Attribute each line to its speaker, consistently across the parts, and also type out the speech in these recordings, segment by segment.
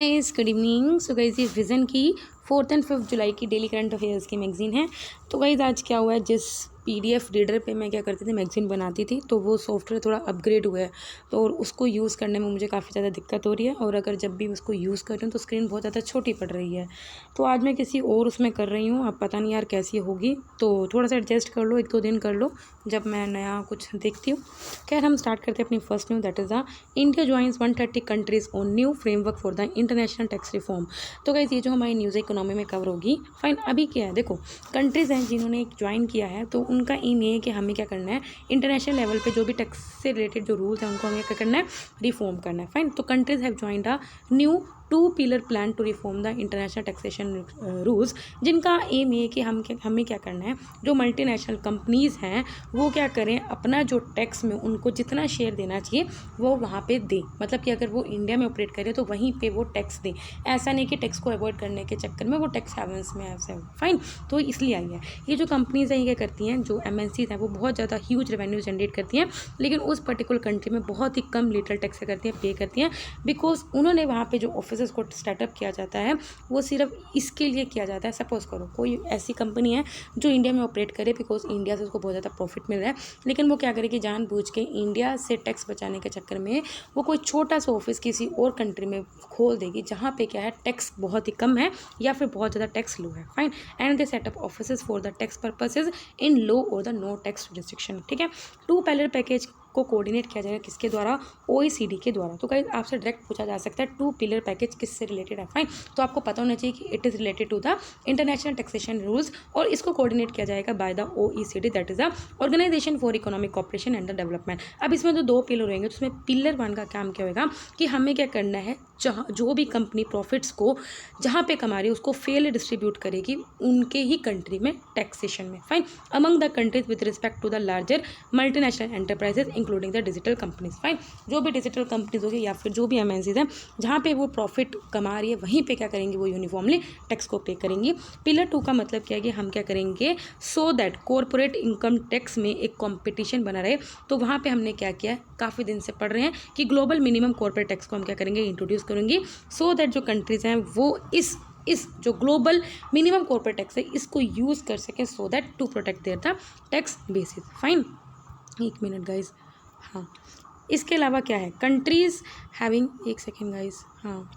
Speaker 1: Guys good evening. So guys ये vision की 4th and 5th जुलाई की डेली करंट अफेयर्स की मैगज़ीन है। तो गाइस आज क्या हुआ है, जिस पीडीएफ रीडर पे मैं क्या करती थी मैगज़ीन बनाती थी, तो वो सॉफ्टवेयर थोड़ा अपग्रेड हुआ है, तो और उसको यूज़ करने में मुझे काफ़ी ज़्यादा दिक्कत हो रही है। और अगर जब भी उसको यूज़ कर रही हूँ तो स्क्रीन बहुत ज़्यादा छोटी पड़ रही है। तो आज मैं किसी और उसमें कर रही हूँ, अब पता नहीं यार कैसी होगी, तो थोड़ा सा एडजस्ट कर लो, 1-2 दिन कर लो जब मैं नया कुछ देखती हूँ। खैर हम स्टार्ट करते हैं अपनी first news, that is the India joins 130 countries on new framework for the international tax reform. तो गाइस ये जो हमारी न्यूज़ इकोनॉमी में कवर होगी। फाइन, अभी क्या है देखो, कंट्रीज़ हैं जिन्होंने ज्वाइन किया है, तो उनका एम ये है कि हमें क्या करना है, इंटरनेशनल लेवल पे जो भी टैक्स से रिलेटेड जो रूल्स हैं उनको हमें क्या करना है, रिफॉर्म करना है। फाइन, तो countries have joined a new 2 pillar plan to reform the international taxation rules, जिनका एम ये है कि हमें क्या करना है, जो मल्टीनेशनल कंपनीज़ हैं वो क्या करें, अपना जो टैक्स में उनको जितना शेयर देना चाहिए वो वहाँ पे दें। मतलब कि अगर वो इंडिया में ऑपरेट करें तो वहीं पे वो टैक्स दें, ऐसा नहीं कि टैक्स को अवॉइड करने के चक्कर में वो टैक्स हेवंस में ऐसा है। फाइन, तो इसलिए आई है। ये जो कंपनीज़ हैं ये क्या करती हैं, जो एमएनसीज हैं वो बहुत ज़्यादा ह्यूज रेवेन्यू जनरेट करती हैं, लेकिन उस पर्टिकुलर कंट्री में बहुत ही कम लिटल टैक्स करती हैं, पे करती हैं, बिकॉज उन्होंने वहाँ पे जो ऑफिस को स्टार्टअप किया जाता है वो सिर्फ इसके लिए किया जाता है। सपोज करो कोई ऐसी कंपनी है जो इंडिया में ऑपरेट करे, बिकॉज इंडिया से उसको बहुत ज़्यादा प्रॉफिट मिल रहा है, लेकिन वो क्या करेगी, जानबूझ के इंडिया से टैक्स बचाने के चक्कर में वो कोई छोटा सा ऑफिस किसी और कंट्री में खोल देगी जहाँ पे क्या है, टैक्स बहुत ही कम है या फिर बहुत ज़्यादा टैक्स लो है। Fine, and they set up offices for the tax purposes in low और द नो टैक्स रिस्ट्रिक्शन। ठीक है, 2 पिलर पैकेज को कोऑर्डिनेट किया जाएगा किसके द्वारा, ओईसीडी के द्वारा। तो गाइस आपसे डायरेक्ट पूछा जा सकता है 2 पिलर पैकेज किससे रिलेटेड है। फाइन, तो आपको पता होना चाहिए कि it is related to the international taxation rules, और इसको कोऑर्डिनेट किया जाएगा by the OECD, that is the organisation for economic cooperation and the development. अब इसमें जो 2 पिलर होंगे, तो उसमें पिलर 1 का काम क्या होगा कि हमें क्या करना है, जहाँ जो भी कंपनी प्रॉफिट्स को जहाँ पे कमा रही है उसको फेयर डिस्ट्रीब्यूट करेगी उनके ही कंट्री में टैक्सेशन में। Fine, among the countries with respect to the larger multinational enterprises including the digital companies. Fine, जो भी डिजिटल कंपनीज होगी या फिर जो भी एमएनसीज हैं जहाँ पे वो प्रॉफिट कमा रही है वहीं पे क्या करेंगे, वो यूनिफॉर्मली टैक्स को पे करेंगी। पिलर 2 का मतलब क्या है कि हम क्या करेंगे, so that corporate income tax में एक कॉम्पिटिशन बना रहे। तो वहाँ पे हमने क्या किया है, काफ़ी दिन से पढ़ रहे हैं कि ग्लोबल मिनिमम कॉर्पोरेट टैक्स को हम क्या करेंगे, इंट्रोड्यूस करेंगे, सो दैट जो कंट्रीज़ हैं वो इस जो ग्लोबल मिनिमम कॉर्पोरेट टैक्स है इसको यूज़ कर सकें, so that to protect there the tax basis. Fine, 1 minute guys. हाँ, इसके अलावा क्या है, कंट्रीज़ हैविंग, 1 सेकेंड गाइज। हाँ,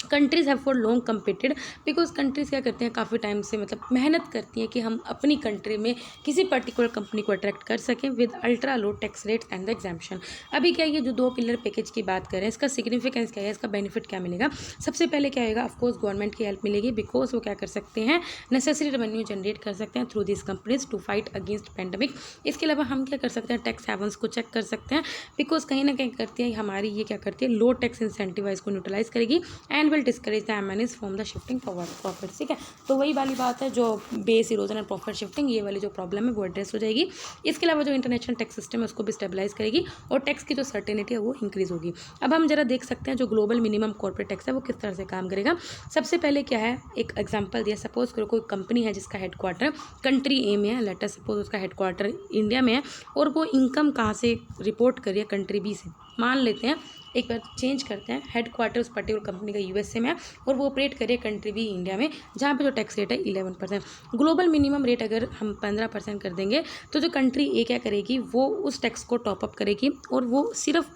Speaker 1: countries have for long competed, because countries क्या करती हैं, काफ़ी टाइम से मतलब मेहनत करती हैं कि हम अपनी कंट्री में किसी पर्टिकुलर कंपनी को अट्रैक्ट कर सकें with ultra low tax rate and the exemption. अभी क्या है, ये जो 2 पिलर पैकेज की बात करें, इसका सिग्निफिकेंस क्या है, इसका बेनिफिट क्या मिलेगा। सबसे पहले क्या होगा, ऑफकोर्स गवर्नमेंट की हेल्प मिलेगी, बिकॉज वो क्या कर सकते हैं, नेसेसरी रेवेन्यू जनरेट कर सकते हैं through this companies to fight against pandemic. इसके अलावा हम क्या कर सकते हैं, टैक्स हेवंस को चेक कर सकते हैं, बिकॉज कहीं ना कहीं करती है हमारी ये क्या करती है, लो टैक्स इंसेंटिवाइज को न्यूट्रलाइज करेगी and will discourage the MNS from the shifting forward profit. ठीक है, तो वही वाली बात है, जो base erosion and profit shifting, ये वाली जो प्रॉब्लम है वो एड्रेस हो जाएगी। इसके अलावा जो इंटरनेशनल टैक्स सिस्टम है उसको भी स्टेबलाइज करेगी और टैक्स की जो सर्टेनिटी है वो इंक्रीज होगी। अब हम जरा देख सकते हैं जो ग्लोबल मिनिमम कॉर्पोरेट टैक्स है वो किस तरह से काम करेगा। सबसे पहले क्या है, एक एग्जाम्पल दिया, सपोज करो कोई कंपनी है जिसका हेडक्वार्टर कंट्री ए में है, लेट अस सपोज उसका हेडक्वार्टर इंडिया में है, और वो इनकम कहाँ से रिपोर्ट कर रही है, कंट्री बी से। मान लेते हैं, एक बार चेंज करते हैं, हेडक्वार्टर उस पर्टिकुलर कंपनी का यूएसए में है और वो ऑपरेट करिए कंट्री बी इंडिया में, जहाँ पे जो टैक्स रेट है 11%। ग्लोबल मिनिमम रेट अगर हम 15% कर देंगे तो जो कंट्री ए क्या करेगी, वो उस टैक्स को टॉपअप करेगी और वो सिर्फ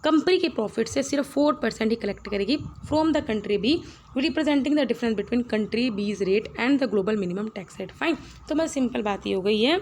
Speaker 1: कंपनी के प्रॉफिट से सिर्फ 4% ही कलेक्ट करेगी from the country B, representing the difference between country B's rate and the global minimum tax rate. Fine, तो बस सिंपल बात ये हो गई है,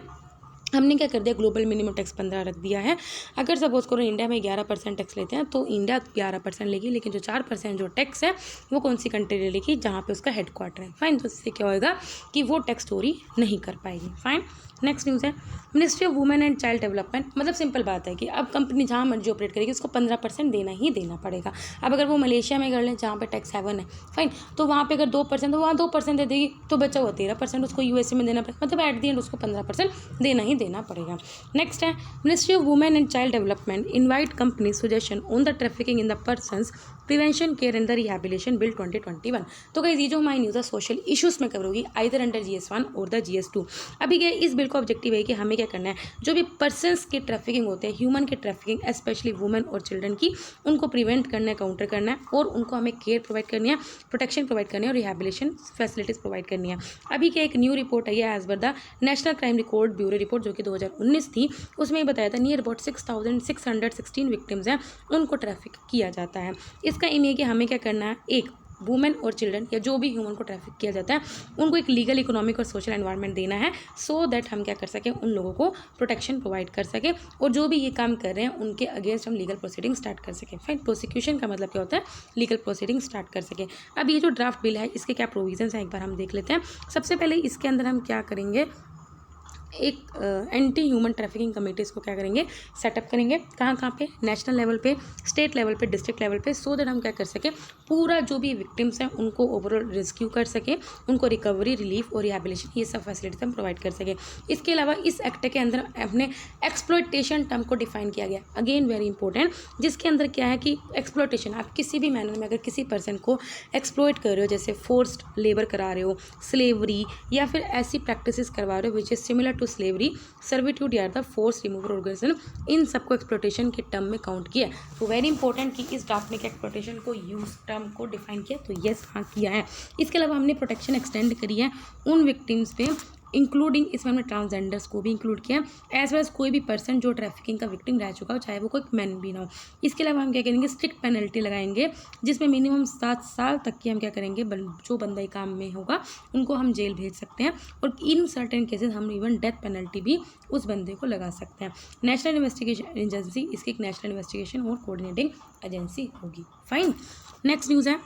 Speaker 1: हमने क्या कर दिया, ग्लोबल मिनिमम टैक्स 15 रख दिया है। अगर सपोज करो इंडिया में 11% टैक्स लेते हैं तो इंडिया 11% लेगी, लेकिन जो 4% जो टैक्स है वो कौन सी कंट्री ले लेगी, जहाँ पे उसका हेडक्वार्टर है। फाइन, तो इससे क्या होएगा कि वो टैक्स चोरी नहीं कर पाएगी। फाइन, नेक्स्ट न्यूज़ है, ministry of women and child development. मतलब सिंपल बात है कि अब कंपनी जहाँ मर्जी ऑपरेट करेगी उसको 15% देना ही देना पड़ेगा। अब अगर वो मलेशिया में कर लें जहाँ पे टैक्स हेवन है, फाइन, तो वहाँ पे अगर 2% तो वहाँ 2% दे देगी, तो बचा हुआ 13% उसको यूएसए में देना पड़ेगा, मतलब एट दी एंड उसको 15% देना ही देना पड़ेगा। नेक्स्ट है, ministry of women and child development invite company suggestion on the trafficking in the persons prevention care and the rehabilitation bill 2021। तो गाइस ये जो हमारी न्यूज़ है सोशल इश्यूज़ में कवर होगी आइदर अंडर GS1 और द GS2। अभी क्या इस बिल का ऑब्जेक्टिव है कि हमें क्या करना है, जो भी पर्सनस के ट्रैफिकिंग होते हैं, ह्यूमन के ट्रैफिकिंग स्पेशली वुमेन और चिल्ड्रन की, उनको प्रिवेंट करना है, काउंटर करना है और उनको हमें केयर प्रोवाइड करनी है, प्रोटेक्शन प्रोवाइड करनी है और रिहेबिलिटेशन फैसिलिटीज़ प्रोवाइड करनी है। अभी क्या एक न्यू रिपोर्ट आई है एज पर the national crime record bureau report जो कि 2019 थी, उसमें बताया था नियर अबाउट 6,616 विक्टिम्स हैं, उनको ट्रैफिक किया जाता है। इसका एम है कि हमें क्या करना है, एक वुमेन और चिल्ड्रन या जो भी ह्यूमन को ट्रैफिक किया जाता है उनको एक लीगल, इकोनॉमिक और सोशल एनवायरनमेंट देना है, सो दैट हम क्या कर सकें, उन लोगों को प्रोटेक्शन प्रोवाइड कर सकें और जो भी ये काम कर रहे हैं उनके अगेंस्ट हम लीगल प्रोसीडिंग स्टार्ट कर सकें। फाइन, प्रोसिक्यूशन का मतलब क्या होता है, लीगल प्रोसीडिंग स्टार्ट कर सकें। अब ये जो ड्राफ्ट बिल है इसके क्या प्रोविजंस हैं एक बार हम देख लेते हैं। सबसे पहले इसके अंदर हम क्या करेंगे, एक एंटी ह्यूमन ट्रैफिकिंग कमेटीज़ को क्या करेंगे, सेटअप करेंगे। कहाँ पे, नेशनल लेवल पे, स्टेट लेवल पे, डिस्ट्रिक्ट लेवल पे, सो दैट हम क्या कर सकें, पूरा जो भी विक्टिम्स हैं उनको ओवरऑल रेस्क्यू कर सकें, उनको रिकवरी, रिलीफ और रिहेबिलिटेशन ये सब फैसिलिटीज हम प्रोवाइड कर सकें। इसके अलावा इस एक्ट के अंदर अपने एक्सप्लॉयटेशन टर्म को डिफाइन किया गया, अगेन वेरी इंपॉर्टेंट, जिसके अंदर क्या है कि एक्सप्लॉयटेशन, आप किसी भी मैनर में अगर किसी पर्सन को एक्सप्लॉयट कर रहे हो, जैसे फोर्स्ड लेबर करा रहे हो, स्लेवरी या फिर ऐसी प्रैक्टिसेस करवा रहे हो which is similar to slavery, servitude या द फोर्स रिमूवर ऑर्गेनाइजेशन, इन सबको एक्सप्लॉयटेशन के टर्म में काउंट किया। तो वेरी इंपॉर्टेंट कि इस ड्राफ्ट ने एक्सप्लॉयटेशन को यूज टर्म को डिफाइन किया, तो यस हाँ किया है। इसके अलावा हमने प्रोटेक्शन एक्सटेंड करी है उन विक्टिम्स पे, इंक्लूडिंग इसमें हमने ट्रांसजेंडर्स को भी इंक्लूड किया, एज वेल एज कोई भी पर्सन जो ट्रैफिकिंग का विक्टिम रह चुका हो, चाहे वो कोई मैन भी ना हो। इसके अलावा हम क्या करेंगे, स्ट्रिक्ट पेनल्टी लगाएंगे जिसमें मिनिमम 7 साल तक की हम क्या करेंगे, जो बंदा काम में होगा उनको हम जेल भेज सकते हैं और इन सर्टेन केसेस हम इवन डेथ पेनल्टी भी उस बंदे को लगा सकते हैं। नेशनल इन्वेस्टिगेशन एजेंसी, इसकी एक नेशनल इन्वेस्टिगेशन और कोऑर्डिनेटिंग एजेंसी होगी। फाइन, नेक्स्ट न्यूज़ है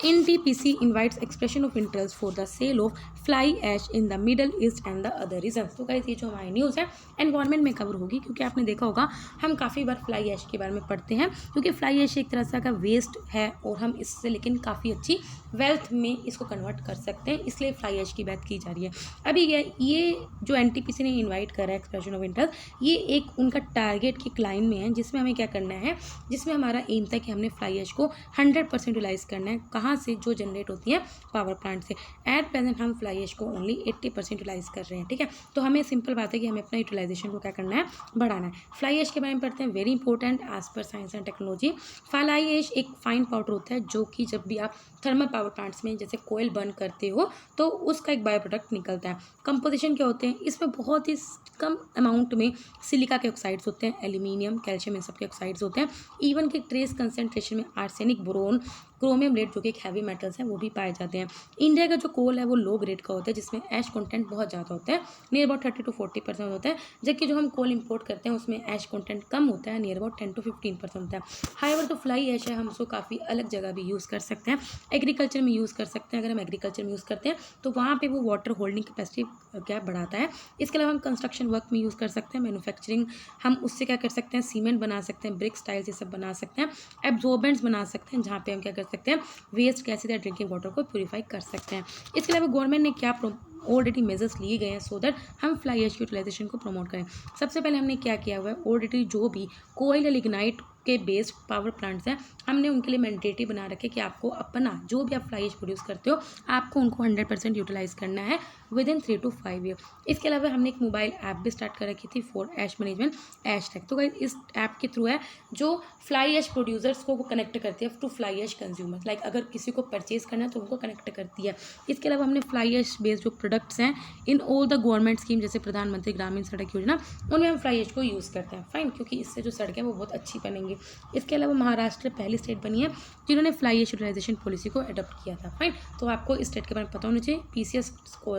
Speaker 1: NTPC invites expression of interest for the sale of fly ash in the Middle East and the other regions। तो गाइस ये जो हमारी न्यूज़ है एनवायरनमेंट में कवर होगी, क्योंकि आपने देखा होगा हम काफ़ी बार फ्लाई ऐश के बारे में पढ़ते हैं, क्योंकि फ्लाई ऐश एक तरह से का वेस्ट है और हम इससे लेकिन काफ़ी अच्छी वेल्थ में इसको कन्वर्ट कर सकते हैं, इसलिए फ्लाई ऐश की बात की जा रही है। अभी ये जो NTPC ने इन्वाइट करा है एक्सप्रेशन ऑफ इंटरेस्ट, ये एक उनका टारगेट की क्लाइन में है, जिसमें हमें क्या करना है, जिसमें हमारा एम था कि हमने फ्लाई ऐश को 100% यूटिलाइज करना है। कहाँ से, जो जनरेट होती है पावर प्लांट से। एट प्रेजेंट हम फ्लाई ऐश को ओनली 80% यूटिलाइज कर रहे हैं, ठीक है। तो हमें सिंपल बात है कि हमें अपना यूटिलाइजेशन को क्या करना है, बढ़ाना है। फ्लाई ऐश के बारे में पढ़ते हैं, वेरी इंपॉर्टेंट एज पर science and technology. Fly ash एक फाइन पाउडर होता है जो कि जब भी आप थर्मल पावर प्लांट्स में जैसे कोयल बर्न करते हो तो उसका एक बायो प्रोडक्ट निकलता है। कंपोजिशन क्या होते हैं, इसमें बहुत ही कम अमाउंट में सिलिका के ऑक्साइड्स होते हैं, एल्यूमिनियम, कैल्शियम, इन सब के ऑक्साइड्स होते हैं। इवन के ट्रेस कंसेंट्रेशन में आर्सेनिक, बोरोन, क्रोमियम लेड जो कि एक हैवी मेटल्स हैं वो भी पाए जाते हैं। इंडिया का जो कोल है वो लो ग्रेड का होता है, जिसमें ऐश कंटेंट बहुत ज़्यादा होता है, नियर अबाउट 30 to 40% होता है, जबकि जो हम कोल इंपोर्ट करते हैं उसमें ऐश कंटेंट कम होता है, नियर अबाउट 10 to 15% होता है। हाईवर तो फ्लाई ऐश है, हम उसको काफ़ी अलग जगह भी यूज़ कर सकते हैं, एग्रीकल्चर में यूज़ कर सकते हैं। अगर हम एग्रीकल्चर में यूज़ करते हैं तो वहाँ पर वो वाटर होल्डिंग कैपेसिटी क्या बढ़ाता है। इसके अलावा हम कंस्ट्रक्शन वर्क में यूज़ कर सकते हैं, मैन्युफैक्चरिंग, हम उससे क्या कर सकते हैं, सीमेंट बना सकते हैं, ब्रिक्स, टाइल्स ये सब बना सकते हैं, एब्जॉर्बेंट्स बना सकते हैं, जहाँ पे हम क्या कर सकते हैं, वेस्ट गैसेज या ड्रिंकिंग वाटर को प्यूरीफाई कर सकते हैं। इसके अलावा गवर्नमेंट ने क्या ऑलरेडी मेजर्स लिए गए हैं सो दैट हम फ्लाई ऐश की यूटिलाइजेशन को प्रमोट करें। सबसे पहले हमने क्या किया हुआ है, ऑलरेडी जो भी कोयल या लिग्नाइट के बेस्ड पावर प्लांट्स हैं हमने उनके लिए मैंडेटरी बना रखे कि आपको अपना जो भी आप फ्लाई ऐश प्रोड्यूस करते हो आपको उनको 100% यूटिलाइज करना है विद इन 3 to 5 ईयर। इसके अलावा हमने एक मोबाइल ऐप भी स्टार्ट कर रखी थी for ash management, ash tag. तो गाइस इस ऐप के थ्रू है जो फ्लाई ऐश प्रोड्यूसर्स को कनेक्ट करती है to fly ash consumers, like अगर किसी को परचेज करना है तो उनको कनेक्ट करती है। इसके अलावा हमने फ्लाई ऐश बेस्ड जो प्रोडक्ट्स हैं in all the government scheme जैसे प्रधानमंत्री ग्रामीण सड़क योजना, उनमें हम फ्लाई ऐश को यूज़ करते हैं। फाइन, क्योंकि इससे जो सड़कें वो बहुत अच्छी बनेंगी। इसके अलावा महाराष्ट्र पहली स्टेट बनी है जिन्होंने फ्लाई ऐश यूटिलाइजेशन पॉलिसी को अडॉप्ट किया था। फाइन, तो आपको इस स्टेट के बारे में पता होना चाहिए, PCS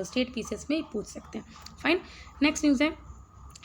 Speaker 1: स्टेट PCS में पूछ सकते हैं। फाइन, नेक्स्ट न्यूज़ है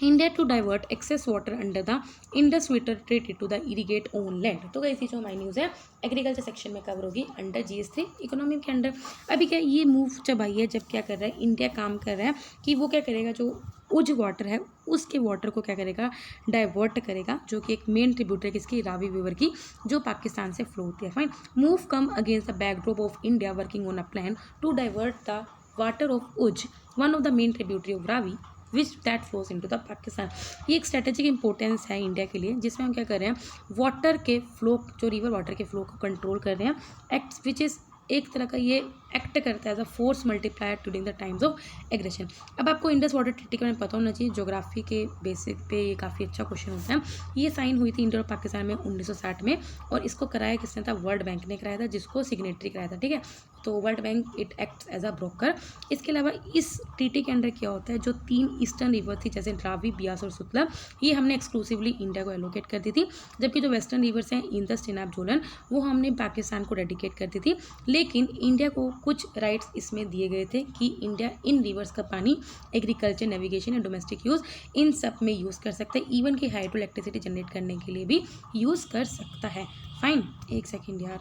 Speaker 1: India to divert excess water under the Indus water treaty to the irrigate own land. तो गाइस ये जो हमारी न्यूज़ है एग्रीकल्चर सेक्शन में कवर होगी अंडर GS3 इकोनॉमी के अंडर। अभी क्या ये मूव जब आई है, जब क्या कर रहा है इंडिया, काम कर रहा है कि वो क्या करेगा, जो उज वाटर है उसके वाटर को क्या करेगा, डाइवर्ट करेगा, जो कि एक मेन ट्रिब्यूटर है किसकी, रावी रिवर की, जो पाकिस्तान से फ्लो होती है। Fine, move come against the backdrop of India working on a plan to divert the water of Ujh, one of the main tributary of Ravi, which that flows into the Pakistan. ये एक strategic importance है India के लिए, जिसमें हम क्या कर रहे हैं, वाटर के फ्लो, जो रिवर वाटर के फ्लो को कंट्रोल कर रहे हैं। एक्ट विच इज़ एक तरह का ये एक्ट करता है as a force multiplier during the times of aggression. अब आपको इंडस वाटर ट्रीटी के बारे में पता होना चाहिए, ज्योग्राफी के बेसिक पे ये काफ़ी अच्छा क्वेश्चन होता है। ये साइन हुई थी इंडिया और पाकिस्तान में 1960 में, और इसको कराया किसने था, वर्ल्ड बैंक ने कराया था, जिसको सिग्नेटरी कराया था, ठीक है। तो world bank it acts as a broker. इसके अलावा इस ट्रीटी के अंडर क्या होता है, जो 3 ईस्टर्न रिवर थी जैसे रावी, बियास और सुतला, ये हमने एक्सक्लूसिवली इंडिया को एलोकेट कर दी थी, जबकि जो वेस्टर्न रिवर्स हैं इंदस, चेनाब, झोलन, वो हमने पाकिस्तान को डेडिकेट कर दी थी। लेकिन इंडिया को कुछ राइट्स इसमें दिए गए थे कि इंडिया इन रिवर्स का पानी एग्रीकल्चर, नेविगेशन या डोमेस्टिक यूज़ इन सब में यूज़ कर सकता है, इवन कि हाइड्रो इलेक्ट्रिसिटी जनरेट करने के लिए भी यूज़ कर सकता है। फाइन, एक सेकेंड यार।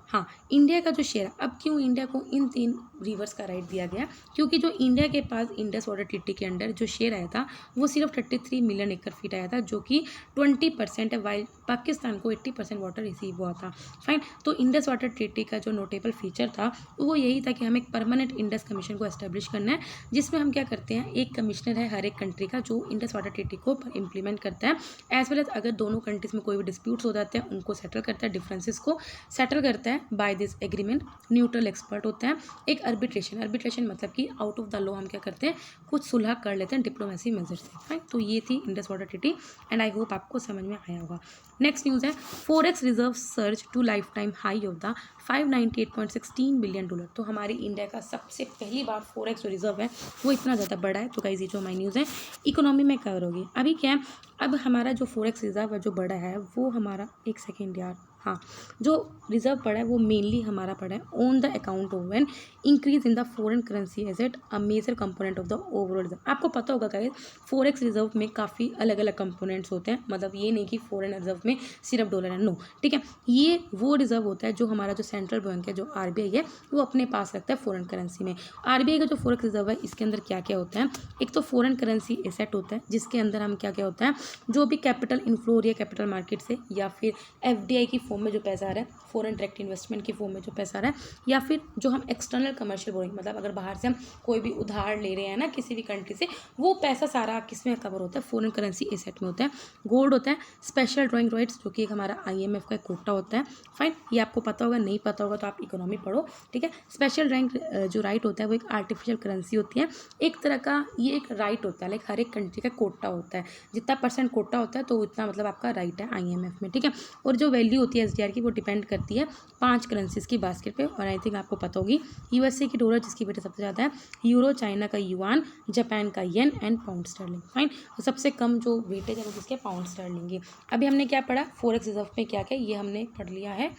Speaker 1: हाँ, इंडिया का जो शेयर है, अब क्यों इंडिया को इन 3 रिवर्स का राइट दिया गया, क्योंकि जो इंडिया के पास इंडस वाटर ट्रीटी के अंडर जो शेयर आया था वो सिर्फ 33 मिलियन एकड़ फीट आया था, जो कि 20% है, वाइल पाकिस्तान को 80% वाटर रिसीव हुआ था। फाइन, तो इंडस वाटर ट्रीटी का जो नोटेबल फीचर था वो यही था कि हमें एक परमानेंट इंडस कमीशन को एस्टेब्लिश करना है, जिसमें हम क्या करते हैं, एक कमिश्नर है हर एक कंट्री का जो इंडस वाटर ट्रीटी को इम्प्लीमेंट करता है, एज वेल एज अगर दोनों कंट्रीज में कोई भी डिस्प्यूट्स हो जाते हैं उनको सेटल करता है, डिफरेंसेस को सेटल करता है by this agreement. Neutral expert होता है। एक अर्बिट्रेशन मतलब कि आउट ऑफ द लॉ हम क्या करते हैं, कुछ सुलह कर लेते हैं डिप्लोमेसी मेजर से। फाइन, तो ये थी Indus water treaty and I hope आपको समझ में आया होगा। नेक्स्ट न्यूज़ है, forex reserve surge to lifetime high of the $598.16 billion. तो हमारी इंडिया का सबसे पहली बार फॉरेक्स जो रिजर्व है वो इतना ज़्यादा बड़ा है। तो गाइस ये जो हमारी न्यूज़ है इकोनॉमी में कवर होगी। अभी क्या है, अब हमारा जो फॉरेक्स रिजर्व है जो बड़ा है वो हमारा, एक सेकेंड यार, हाँ, जो रिजर्व पड़ा है वो मेनली हमारा पड़ा है on the account of an increase in the foreign currency asset, a major component of the overall reserve. आपको पता होगा गाइस, फॉरेक्स रिजर्व में काफ़ी अलग अलग कंपोनेंट्स होते हैं, मतलब ये नहीं कि फॉरेन रिजर्व में सिर्फ डॉलर है, नो, ठीक है। ये वो रिजर्व होता है जो हमारा जो सेंट्रल बैंक है, जो आरबीआई है, वो अपने पास रखता है फॉरेन करेंसी में। आरबीआई का जो फॉरेक्स रिजर्व है इसके अंदर क्या क्या होता है, एक तो फॉरेन करेंसी एसेट होता है, जिसके अंदर हम क्या क्या होता है, जो भी कैपिटल इनफ्लो हो रही है कैपिटल मार्केट से, या फिर एफडीआई की फॉर्म में जो पैसा आ रहा है, फॉरेन डायरेक्ट इन्वेस्टमेंट की फॉर्म में जो पैसा आ रहा है, या फिर जो हम एक्सटर्नल कमर्शियल बोरिंग, मतलब अगर बाहर से हम कोई भी उधार ले रहे हैं ना किसी भी कंट्री से, वो पैसा सारा किस में कवर होता है, फॉरेन करेंसी एसेट में होता है। गोल्ड होता है, स्पेशल ड्राइंग राइट्स जो कि एक हमारा आईएमएफ का कोटा होता है। फाइन, ये आपको पता होगा, नहीं पता होगा तो आप इकोनॉमी पढ़ो, ठीक है। स्पेशल ड्राइंग जो राइट होता है वो एक आर्टिफिशियल करेंसी होती है, एक तरह का ये एक राइट होता है, लाइक हर एक कंट्री का कोटा होता है, जितना % कोटा होता है तो उतना मतलब आपका राइट है आईएमएफ में, ठीक है। और जो वैल्यू होती है एसडीआर की वो डिपेंड करती है 5 करेंसीज की बास्केट पे, और आई थिंक आपको पता होगी यूएसए की डॉलर जिसकी वेटेज सबसे ज़्यादा है, यूरो, चाइना का युआन, जापान का येन एंड पाउंड स्टर्लिंग। फाइन, तो सबसे कम जो वेटेज है वो किसके, पाउंड स्टर्लिंग की। अभी हमने क्या पढ़ा, फॉरेक्स रिजर्व में क्या क्या, ये हमने पढ़ लिया है,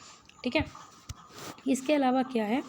Speaker 1: ठीक है। इसके अलावा क्या है,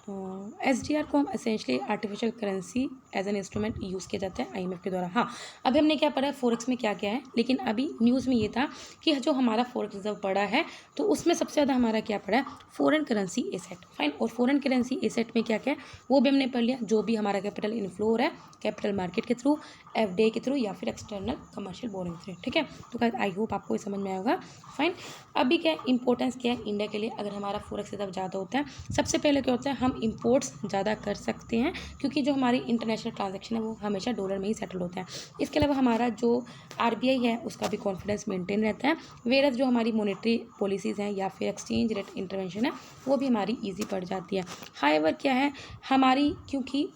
Speaker 1: एसडीआर को हम essentially artificial currency as an instrument use किया जाता है आईएमएफ के द्वारा। हाँ, अभी हमने क्या पढ़ा है फॉरेक्स में क्या क्या है, लेकिन अभी न्यूज़ में ये था कि जो हमारा फॉरेक्स रिजर्व पड़ा है तो उसमें सबसे ज़्यादा हमारा क्या पड़ा है, फॉरेन करेंसी एसेट। फाइन, और फॉरेन करेंसी एसेट में क्या क्या है वो भी हमने पढ़ लिया, जो भी हमारा कैपिटल इनफ्लो हो रहा है कैपिटल मार्केट के थ्रू, एफडीआई के थ्रू, या फिर एक्सटर्नल कमर्शियल बोरिंग थ्रू, ठीक है। तो आई होप आपको ये समझ में आया होगा। फाइन, अभी क्या इंपॉर्टेंस क्या है इंडिया के लिए अगर हमारा फॉरेक्स रिजर्व ज़्यादा होता है, सबसे पहले क्या होता है, हम इंपोर्ट्स ज़्यादा कर सकते हैं, क्योंकि जो हमारी इंटरनेशनल ट्रांजैक्शन है वो हमेशा डॉलर में ही सेटल होता है। इसके अलावा हमारा जो आरबीआई है उसका भी कॉन्फिडेंस मेंटेन रहता है, वेरस जो हमारी मॉनेटरी पॉलिसीज़ हैं या फिर एक्सचेंज रेट इंटरवेंशन है वो भी हमारी ईजी पड़ जाती है। हाईवर क्या है हमारी, क्योंकि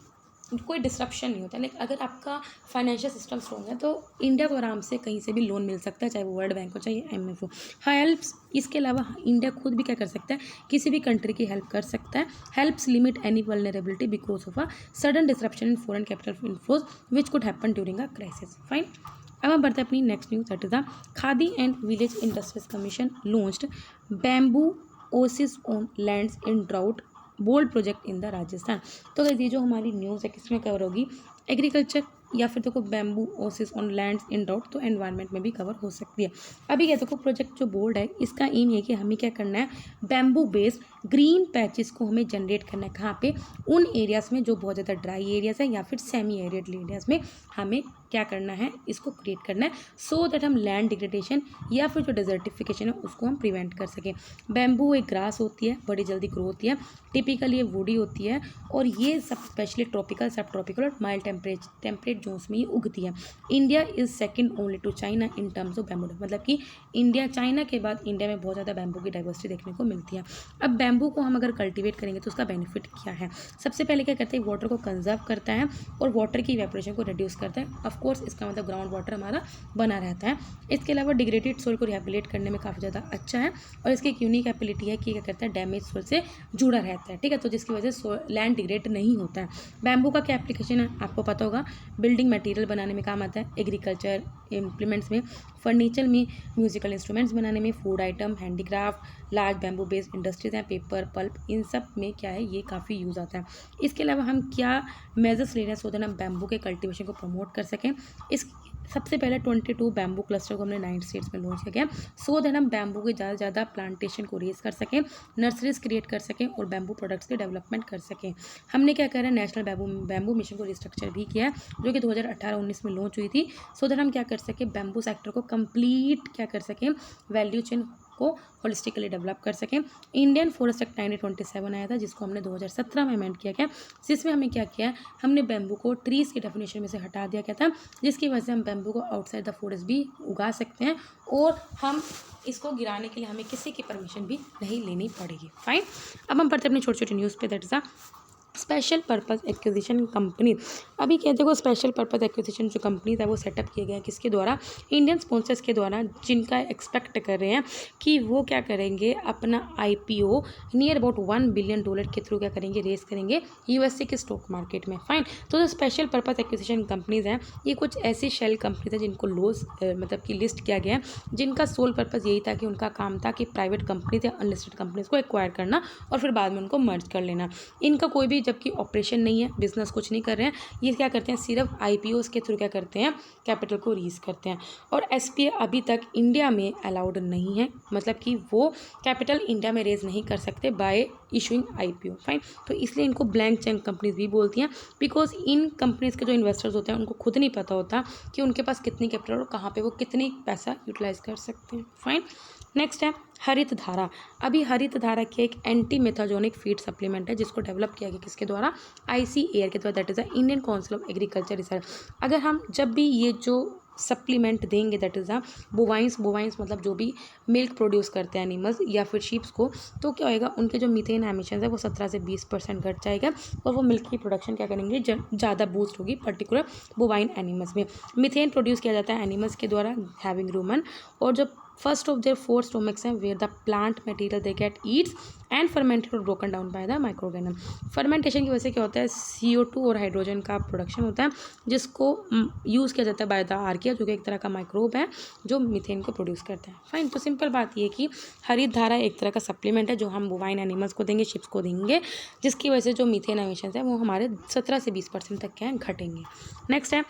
Speaker 1: कोई डिस्ट्रप्शन नहीं होता, लाइक अगर आपका फाइनेंशियल सिस्टम स्ट्रॉन्ग है तो इंडिया को आराम से कहीं से भी लोन मिल सकता है, चाहे वो वर्ल्ड बैंक हो चाहे आईएमएफ हो। हेल्प्स, इसके अलावा इंडिया खुद भी क्या कर सकता है, किसी भी कंट्री की हेल्प कर सकता है। Helps limit any vulnerability because of a sudden disruption in foreign capital inflows which could happen during a crisis. Fine, अब हम बढ़ते हैं अपनी next news, that is the Khadi and village industries commission launched bamboo oasis on lands in drought bold project in the Rajasthan. तो guys ये जो हमारी news है किसमें कवर होगी, एग्रीकल्चर या फिर देखो bamboo oasis on lands in drought, तो एनवायरनमेंट में भी कवर हो सकती है। अभी क्या देखो प्रोजेक्ट जो बोल्ड है इसका एम है कि हमें क्या करना है, बैम्बू बेस्ड ग्रीन पैचेस को हमें जनरेट करना है, कहाँ पे, उन एरियाज़ में जो बहुत ज़्यादा ड्राई एरियाज़ है या फिर सेमी एरिड एरियाज़ में हमें क्या करना है, इसको क्रिएट करना है सो दैट हम लैंड डिग्रेडेशन या फिर जो डेजर्टिफिकेशन है उसको हम प्रिवेंट कर सकें। बैम्बू एक ग्रास होती है, बड़ी जल्दी ग्रो होती है, टिपिकली ये वुडी होती है और ये सब स्पेशली ट्रॉपिकल, सब ट्रॉपिकल और माइल्ड टेम्परेट जोन्स में ये उगती है। India is second only to China in terms of bamboo, मतलब कि इंडिया, चाइना के बाद इंडिया में बहुत ज़्यादा बैम्बू की डाइवर्सिटी देखने को मिलती है। अब बैम्बू को हम अगर कल्टीवेट करेंगे तो उसका बेनिफिट क्या है? सबसे पहले क्या करते हैं, वाटर को कंजर्व करता है और वाटर की इवेपोरेशन को रिड्यूस करता है। ऑफकोर्स इसका मतलब ग्राउंड वाटर हमारा बना रहता है। इसके अलावा डिग्रेडेड सोइल को रिहेबिलिटेट करने में काफ़ी ज़्यादा अच्छा है और इसकी एक यूनिक एबिलिटी है कि क्या करता है, डैमेज सोइल से जुड़ा रहता है, ठीक है, तो जिसकी वजह से लैंड डिग्रेड नहीं होता है। बैम्बू का क्या एप्लीकेशन है आपको पता होगा, बिल्डिंग मटेरियल बनाने में काम आता है, एग्रीकल्चर इम्प्लीमेंट्स में, फर्नीचर में, म्यूजिकल इंस्ट्रूमेंट्स बनाने में, food item, handicraft, large bamboo based industries हैं, पेपर, पल्प, इन सब में क्या है, ये काफ़ी यूज़ आता है। इसके अलावा हम क्या मेजर्स ले रहे हैं सो दैट हम बैम्बू के कल्टीवेशन को प्रमोट कर सकें? इस सबसे पहले 22 बैम्बू क्लस्टर को हमने 9 स्टेट्स में लॉन्च किया गया सो दैट हम बैम्बू के ज़्यादा से ज़्यादा प्लांटेशन को रेज कर सकें, नर्सरीज क्रिएट कर सकें और बैम्बू प्रोडक्ट्स की डेवलपमेंट कर सकें। हमने क्या करा है, नेशनल बैम्बू मिशन को रिस्ट्रक्चर भी किया है जो कि 2018-19 में लॉन्च हुई थी सो दैट हम क्या कर सकें, बैम्बू सेक्टर को कंप्लीट क्या कर सकें, वैल्यू चेन को होलिस्टिकली डेवलप कर सकें। इंडियन फॉरेस्ट एक्ट 1927 आया था जिसको हमने 2017 में अमेंड किया गया, जिसमें हमें क्या किया, हमने बैम्बू को ट्रीज़ की डेफिनेशन में से हटा दिया गया था, जिसकी वजह से हम बैम्बू को आउटसाइड द फॉरेस्ट भी उगा सकते हैं और हम इसको गिराने के लिए हमें किसी की परमिशन भी नहीं लेनी पड़ेगी। फाइन, अब हम पढ़ते हैं अपनी छोटी छोटी न्यूज़ पे, that is special purpose acquisition company. अभी क्या देखो, स्पेशल पर्पस एक्विजिशन जो कंपनीज है वो सेटअप किए गए हैं किसके द्वारा, इंडियन स्पॉन्सर्स के द्वारा, जिनका एक्सपेक्ट कर रहे हैं कि वो क्या करेंगे, अपना IPO नियर अबाउट $1 बिलियन के थ्रू क्या करेंगे, रेस करेंगे USA के स्टॉक मार्केट में। फाइन, तो जो स्पेशल पर्पस एक्विजिशन कंपनीज हैं ये कुछ ऐसी शेल कंपनीज हैं जिनको मतलब कि लिस्ट किया गया है, जिनका सोल पर्पस यही था कि उनका काम था कि प्राइवेट कंपनीज या अनलिस्टेड कंपनीज को एक्वायर करना और फिर बाद में उनको मर्ज कर लेना। इनका कोई भी जबकि ऑपरेशन नहीं है, बिजनेस कुछ नहीं कर रहे हैं, ये क्या करते हैं, सिर्फ IPOs के थ्रू क्या करते हैं, कैपिटल को रीज करते हैं। और SPA अभी तक इंडिया में अलाउड नहीं है, मतलब कि वो कैपिटल इंडिया में रेज नहीं कर सकते बाय इशूइंग IPO। फाइन, तो इसलिए इनको ब्लैंक चेक कंपनीज भी बोलती हैं, बिकॉज इन कंपनीज के जो इन्वेस्टर्स होते हैं उनको खुद नहीं पता होता कि उनके पास कितनी कैपिटल और कहाँ पे वो कितनी पैसा यूटिलाइज कर सकते हैं। फाइन, नेक्स्ट है हरित धारा। अभी हरित धारा की एक एंटी मेथाजोनिक फीड सप्लीमेंट है जिसको डेवलप किया गया किसके द्वारा, ICAR के द्वारा, that is the Indian council of agriculture research. अगर हम जब भी ये जो सप्लीमेंट देंगे, दैट इज़ द बोवाइंस मतलब जो भी मिल्क प्रोड्यूस करते हैं एनिमल्स या फिर शीप्स को, तो क्या होएगा, उनके जो मीथेन एमिशन है वो 17 से 20% घट जाएगा और वो मिल्क की प्रोडक्शन क्या करेंगे, ज़्यादा बूस्ट होगी पर्टिकुलर बोवाइन एनिमल्स में। मीथेन प्रोड्यूस किया जाता है एनिमल्स के द्वारा हैविंग रूमन, और जो फर्स्ट ऑफ देयर 4 स्टोमक्स हैं where the plant material they get eats and fermented और broken down by the microorganism. Fermentation की वजह से क्या होता है, CO2 और हाइड्रोजन का प्रोडक्शन होता है जिसको यूज़ किया जाता है बाय द आर्किया, जो कि एक तरह का माइक्रोब है जो मीथेन को प्रोड्यूस करता है। फाइन, तो सिंपल बात ये कि हरित धारा एक तरह का सप्लीमेंट है जो हम बोवाइन एनिमल्स को देंगे, शिप्स को देंगे, जिसकी वजह से जो मीथेन एमिशंस है वो हमारे 17 से 20% तक क्या है, घटेंगे। नेक्स्ट है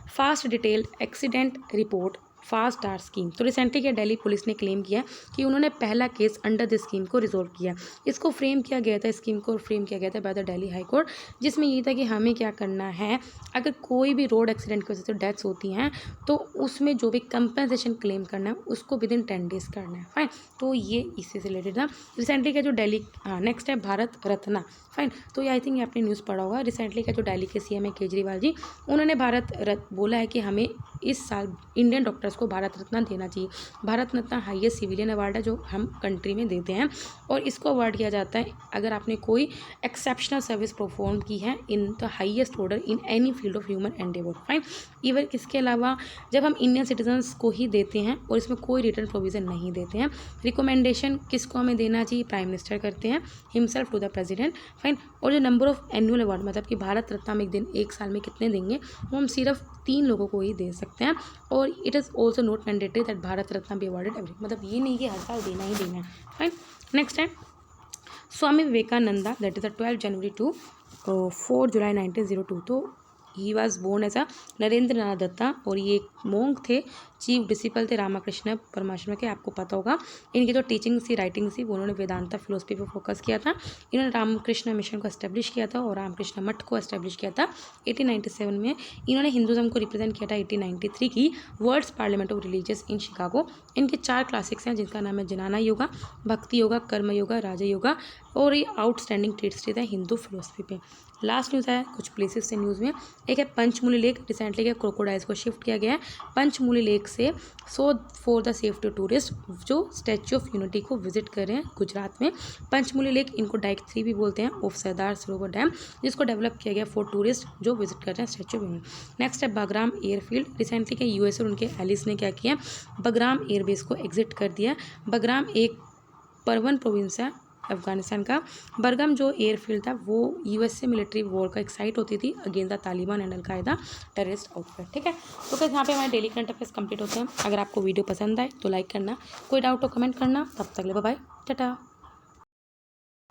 Speaker 1: fast detailed accident report fast DAR scheme. तो रिसेंटली क्या दिल्ली पुलिस ने क्लेम किया कि उन्होंने पहला केस अंडर द स्कीम को रिजोल्व किया। इसको फ्रेम किया गया था, स्कीम को फ्रेम किया गया था by the Delhi high court, जिसमें ये था कि हमें क्या करना है, अगर कोई भी रोड एक्सीडेंट की वजह से डेथ्स होती हैं तो उसमें जो भी कंपनसेशन क्लेम करना है उसको विद इन 10 डेज करना है। फाइन, तो ये इससे रिलेटेड था। रिसेंटली का जो दिल्ली, नेक्स्ट है भारत रत्न। फाइन, तो ये आई थिंक ये आपने न्यूज़ पढ़ा होगा, रिसेंटली का जो दिल्ली के CM है केजरीवाल जी, उन्होंने भारत रत्न बोला है कि हमें इस साल इंडियन डॉक्टर्स को भारत रत्न देना चाहिए। Bharat Ratna highest civilian award है जो हम कंट्री में देते हैं और इसको अवार्ड किया जाता है अगर आपने कोई एक्सेप्शनल सर्विस परफॉर्म की है in the highest order in any field of human Endeavour. Fine, even इसके अलावा जब हम इंडियन सिटीजन्स को ही देते हैं और इसमें कोई रिटर्न प्रोविज़न नहीं देते हैं, रिकमेंडेशन किसको हमें देना चाहिए, प्राइम मिनिस्टर करते हैं himself to the president. Fine, और जो नंबर ऑफ एनुअल अवार्ड मतलब कि भारत रत्न हम एक साल में कितने देंगे, वो हम सिर्फ 3 लोगों को ही दे सकते हैं और it is also not mandatory that Bharat Ratna be awarded every, मतलब ये नहीं कि हर साल देना ही देना है। फाइन, नेक्स्ट है Swami Vivekananda, that is the 12 January to 4 July 1902। तो he was born as a Narendra Nath Datta और ये एक मोंक थे चीफ डिसिपल थे रामकृष्ण परमहंस के, आपको पता होगा। इनकी जो टीचिंग थी, राइटिंग थी, वो उन्होंने वेदांता फिलोसफी पर फोकस किया था। इन्होंने रामकृष्ण मिशन को एस्टेब्लिश किया था और रामकृष्ण मठ को एस्टेब्लिश किया था 1897 में। इन्होंने हिंदुज़म को रिप्रेजेंट किया था 1893 की world's parliament of religious in Chicago. इनके 4 क्लासिक्स हैं जिनका नाम है जनाना योगा, भक्ति योगा, कर्म योगा, राजा योगा, और ये आउटस्टैंडिंग ट्रीटिस है हिंदू फिलोसफी पे। लास्ट न्यूज़ है कुछ प्लेसेस से न्यूज़ में। एक है पंचमूली लेक, रिसेंटली क्या क्रोकोडाइल्स को शिफ्ट किया गया है पंचमूली लेक से, so for the safety tourist जो स्टैच्यू ऑफ यूनिटी को विजिट कर रहे हैं गुजरात में। पंचमूली लेक, इनको डाइक 3 भी बोलते हैं, ऑफ सरदार सरोवर डैम, जिसको डेवलप किया गया फॉर टूरिस्ट जो विजिट कर रहे हैं स्टैच्यू ऑफ यूनिटी। नेक्स्ट है बगराम एयरफील्ड, रिसेंटली के यूएस और उनके एलिस ने क्या किया, बगराम एयरबेस को एग्जिट कर दिया। बगराम एक परवन प्रोविंस है अफगानिस्तान का। बरगम जो एयरफील्ड था वो यूएस से मिलिट्री वॉर का एक साइट होती थी against the Taliban and al Qaeda terrorist outfit. ठीक है, तो फिर यहाँ पे हमारे डेली करंट अफेयर्स कंप्लीट होते हैं। अगर आपको वीडियो पसंद आए तो लाइक करना, कोई डाउट हो कमेंट करना। तब तक ले बाय बाय, टाटा।